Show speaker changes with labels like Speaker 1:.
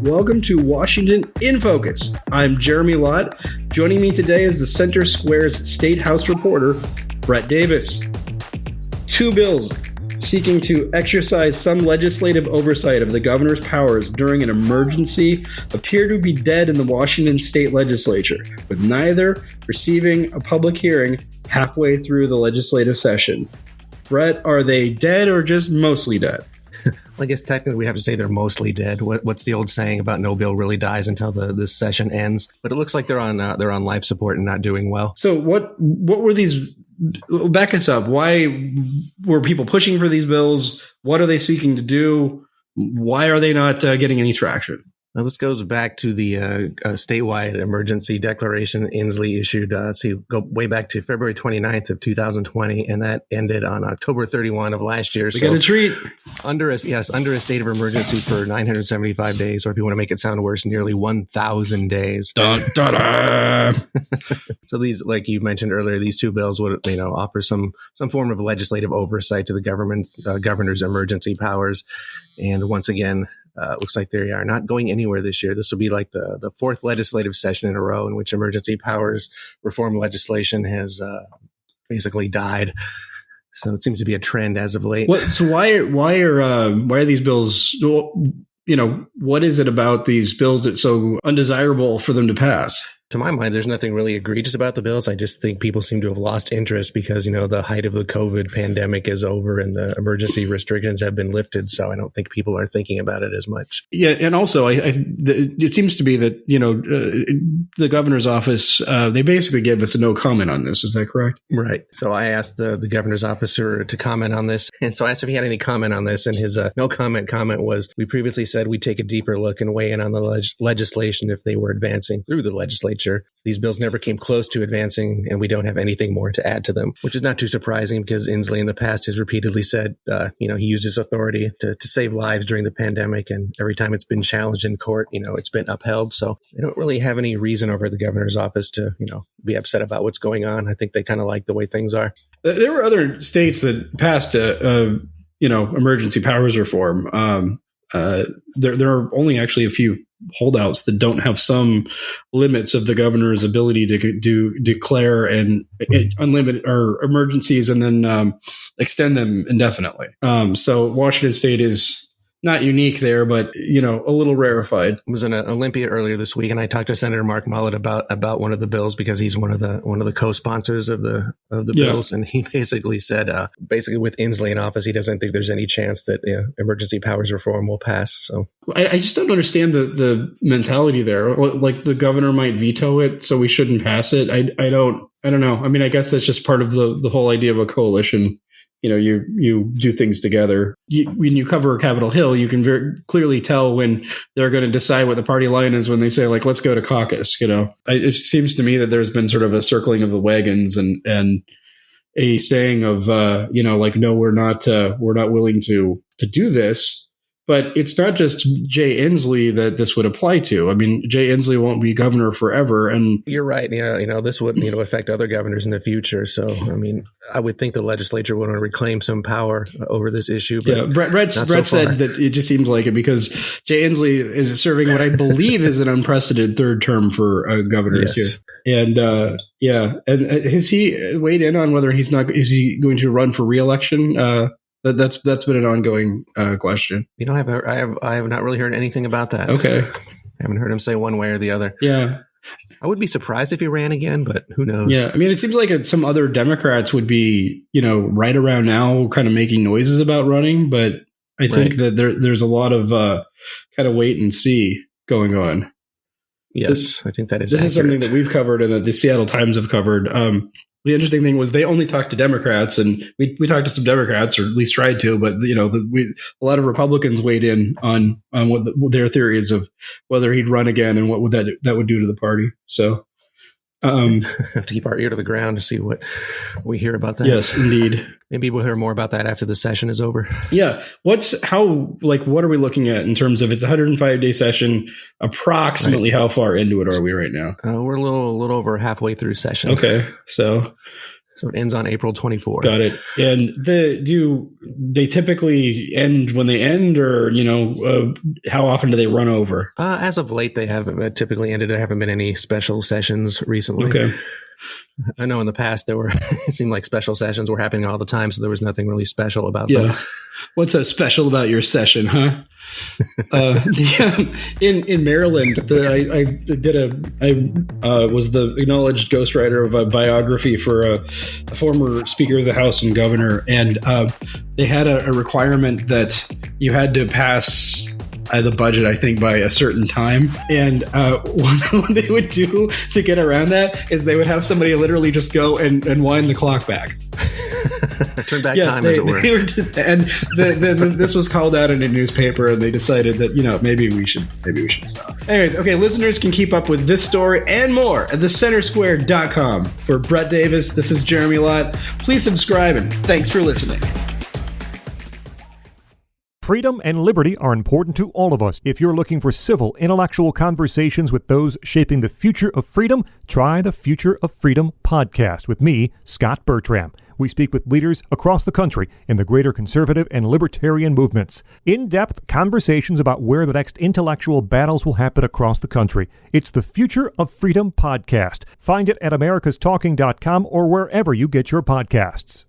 Speaker 1: Welcome to Washington in Focus. I'm Jeremy Lott. Joining me today is the Center Square's State House reporter, Brett Davis. Two bills seeking to exercise some legislative oversight of the governor's powers during an emergency appear to be dead in the Washington state legislature, with neither receiving a public hearing halfway through the legislative session. Brett, are they dead or just mostly dead?
Speaker 2: Well, I guess technically we have to say they're mostly dead. What's the old saying about no bill really dies until this session ends? But it looks like they're on life support and not doing well.
Speaker 1: So what were these? Back us up. Why were people pushing for these bills? What are they seeking to do? Why are they not getting any traction?
Speaker 2: Now, this goes back to the statewide emergency declaration Inslee issued. Go way back to February 29th of 2020, and that ended on October 31 of last year.
Speaker 1: We got a treat.
Speaker 2: Under a state of emergency for 975 days, or if you want to make it sound worse, nearly 1,000 days.
Speaker 1: Dun, dun, dun.
Speaker 2: So these, like you mentioned earlier, these two bills would offer some form of legislative oversight to the governor's emergency powers, and once again. Looks like they are not going anywhere this year. This will be like the fourth legislative session in a row in which emergency powers reform legislation has basically died. So it seems to be a trend as of late.
Speaker 1: So why are these bills? What is it about these bills that's so undesirable for them to pass?
Speaker 2: To my mind, there's nothing really egregious about the bills. I just think people seem to have lost interest because, the height of the COVID pandemic is over and the emergency restrictions have been lifted. So I don't think people are thinking about it as much.
Speaker 1: Yeah. And also, it seems to be that, the governor's office, they basically gave us a no comment on this. Is that correct?
Speaker 2: Right. So I asked the governor's officer to comment on this. And so I asked if he had any comment on this. And his no comment was, we previously said we'd take a deeper look and weigh in on the legislation if they were advancing through the legislature. These bills never came close to advancing, and we don't have anything more to add to them, which is not too surprising because Inslee in the past has repeatedly said, he used his authority to save lives during the pandemic. And every time it's been challenged in court, it's been upheld. So they don't really have any reason over the governor's office to, be upset about what's going on. I think they kind of like the way things are. There
Speaker 1: were other states that passed, emergency powers reform. There are only actually a few holdouts that don't have some limits of the governor's ability to declare and unlimited or emergencies and then extend them indefinitely. So Washington State is not unique there, but a little rarefied.
Speaker 2: I was in Olympia earlier this week, and I talked to Senator Mark Mullet about one of the bills because he's one of the co-sponsors of the bills, and he basically said, with Inslee in office, he doesn't think there's any chance that emergency powers reform will pass. So
Speaker 1: I just don't understand the mentality there. Like the governor might veto it, so we shouldn't pass it. I don't know. I mean, I guess that's just part of the whole idea of a coalition. You do things together. When you cover Capitol Hill, you can very clearly tell when they're going to decide what the party line is when they say, like, let's go to caucus. It seems to me that there's been sort of a circling of the wagons and a saying of, no, we're not willing to do this. But it's not just Jay Inslee that this would apply to. I mean, Jay Inslee won't be governor forever. And
Speaker 2: you're right. This would, affect other governors in the future. So, I mean, I would think the legislature would want to reclaim some power over this issue. But
Speaker 1: yeah, Brett said that it just seems like it because Jay Inslee is serving what I believe is an unprecedented third term for governors here. And and has he weighed in on whether is he going to run for re-election? That's been an ongoing question.
Speaker 2: I have not really heard anything about that.
Speaker 1: Okay.
Speaker 2: I haven't heard him say one way or the other.
Speaker 1: Yeah.
Speaker 2: I would be surprised if he ran again, but who knows?
Speaker 1: Yeah. I mean, it seems like some other Democrats would be, right around now kind of making noises about running, but I think that there's a lot of kind of wait and see going on.
Speaker 2: Yes, I think that is
Speaker 1: This
Speaker 2: accurate.
Speaker 1: is something that we've covered and that the Seattle Times have covered. The interesting thing was they only talked to Democrats, and we talked to some Democrats, or at least tried to, but a lot of Republicans weighed in on what their theories of whether he'd run again and what would that would do to the party. So
Speaker 2: have to keep our ear to the ground to see what we hear about that.
Speaker 1: Yes, indeed.
Speaker 2: Maybe we'll hear more about that after the session is over.
Speaker 1: Yeah. What are we looking at in terms of it's a 105-day session? Approximately how far into it are we right now?
Speaker 2: We're a little over halfway through session.
Speaker 1: Okay. So
Speaker 2: So it ends on April 24.
Speaker 1: Got it. And they typically end when they end, or how often do they run over?
Speaker 2: As of late, they have typically ended. There haven't been any special sessions recently.
Speaker 1: Okay.
Speaker 2: I know in the past it seemed like special sessions were happening all the time, so there was nothing really special about them.
Speaker 1: What's so special about your session, huh? In Maryland, I was the acknowledged ghostwriter of a biography for a former Speaker of the House and governor, and they had a requirement that you had to pass the budget, I think, by a certain time. And what they would do to get around that is they would have somebody literally just go and wind the clock back.
Speaker 2: Turn back time, as it were.
Speaker 1: And this was called out in a newspaper, and they decided that maybe we should stop. Anyways, okay, listeners can keep up with this story and more at thecentersquare.com. For Brett Davis, this is Jeremy Lott. Please subscribe, and thanks for listening.
Speaker 3: Freedom and liberty are important to all of us. If you're looking for civil, intellectual conversations with those shaping the future of freedom, try the Future of Freedom podcast with me, Scott Bertram. We speak with leaders across the country in the greater conservative and libertarian movements. In-depth conversations about where the next intellectual battles will happen across the country. It's the Future of Freedom podcast. Find it at americastalking.com or wherever you get your podcasts.